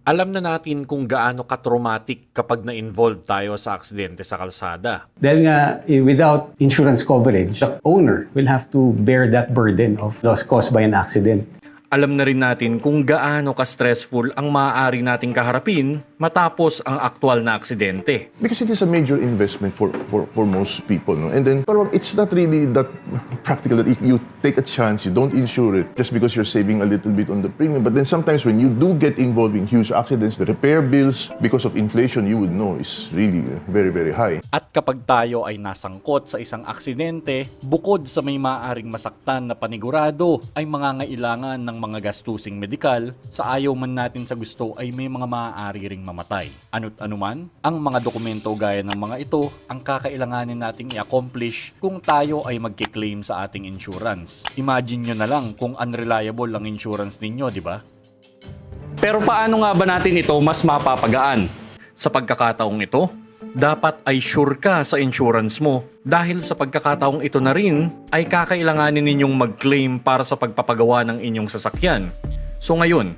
Alam na natin kung gaano ka-traumatic kapag na-involve tayo sa aksidente sa kalsada. Dahil nga, without insurance coverage, the owner will have to bear that burden of loss caused by an accident. Alam na rin natin kung gaano ka-stressful ang maaari nating kaharapin matapos ang aktual na aksidente. Because it is a major investment for most people, no? And then, pero it's not really that practical that if you take a chance, you don't insure it just because you're saving a little bit on the premium. But then sometimes when you do get involved in huge accidents, the repair bills, because of inflation, you would know, is really very, very high. At kapag tayo ay nasangkot sa isang aksidente, bukod sa may maaaring masaktan na panigurado, ay mangangailangan ng mga gastusing medikal, sa ayaw man natin sa gusto ay may mga maaari ring mamatay. Ano't anuman, ang mga dokumento gaya ng mga ito ang kakailanganin nating i-accomplish kung tayo ay magkiklaim sa ating insurance. Imagine nyo na lang kung unreliable ang insurance ninyo, di ba? Pero paano nga ba natin ito mas mapapagaan? Sa pagkakataong ito, dapat ay sure ka sa insurance mo dahil sa pagkakataong ito na rin ay kakailanganin ninyong mag-claim para sa pagpapagawa ng inyong sasakyan. So ngayon,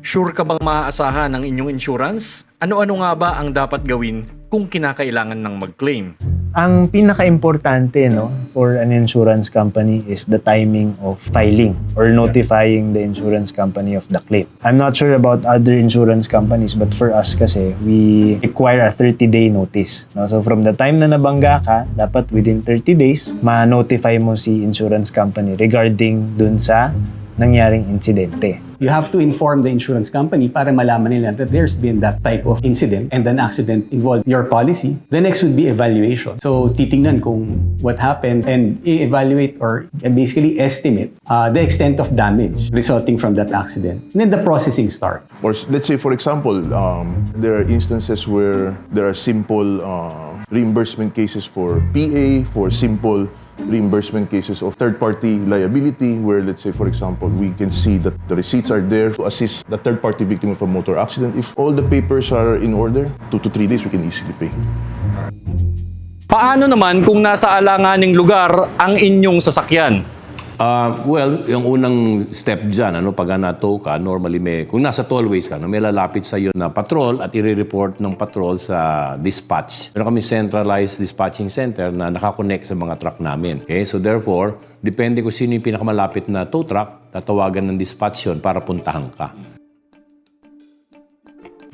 sure ka bang maaasahan ng inyong insurance? Ano-ano nga ba ang dapat gawin kung kinakailangan ng mag-claim? Ang pinaka-importante, no, for an insurance company is the timing of filing or notifying the insurance company of the claim. I'm not sure about other insurance companies, but for us kasi, we require a 30-day notice. No? So from the time na nabangga ka, dapat within 30 days, ma-notify mo si insurance company regarding dun sa nangyaring insidente. You have to inform the insurance company para malaman nila that there's been that type of incident and an accident involved your policy. The next would be evaluation. So, titingnan kung what happened and evaluate or basically estimate the extent of damage resulting from that accident. And then the processing start. Or let's say, for example, there are instances where there are simple reimbursement cases for PA, for simple reimbursement cases of third-party liability where, let's say, for example, we can see that the receipts are there to assist the third-party victim of a motor accident. If all the papers are in order, 2 to 3 days, we can easily pay. Paano naman kung nasa alanganing lugar ang inyong sasakyan? Well, yung unang step dyan, pag na-tow ka, normally kung nasa tollways ka, may lalapit sa iyo na patrol at i-report ng patrol sa dispatch. Meron kami centralized dispatching center na nakakonect sa mga truck namin. Okay? So therefore, depende kung sino yung pinakamalapit na tow truck, tatawagan ng dispatch yun para puntahan ka.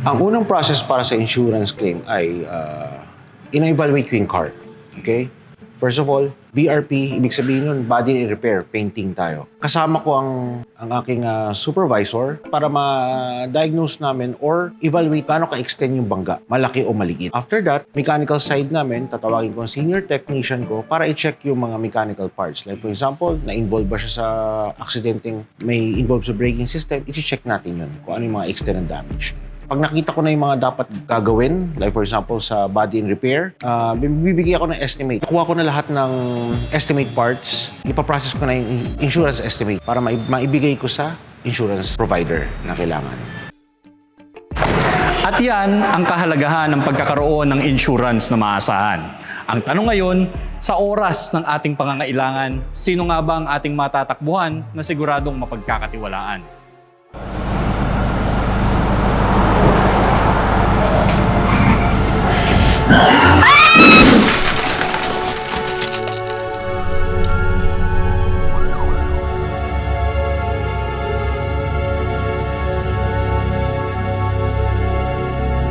Ang unang process para sa insurance claim ay ina-evaluate ko yung car. Okay? First of all, BRP, ibig sabihin nun, body repair, painting tayo. Kasama ko ang aking supervisor para ma-diagnose namin or evaluate paano ka-extend yung bangga, malaki o maliit. After that, mechanical side namin, tatawagin ko ang senior technician ko para i-check yung mga mechanical parts. Like for example, na-involve ba siya sa aksidenteng may involved sa braking system, i-check natin yun kung ano yung mga extended damage. Pag nakita ko na yung mga dapat gagawin, like for example sa body and repair, bibigyan ako ng estimate. Kuha ko na lahat ng estimate parts, ipaprocess ko na yung insurance estimate para maibigay ko sa insurance provider na kailangan. At yan ang kahalagahan ng pagkakaroon ng insurance na maasahan. Ang tanong ngayon, sa oras ng ating pangangailangan, sino nga ba ang ating matatakbuhan na siguradong mapagkakatiwalaan?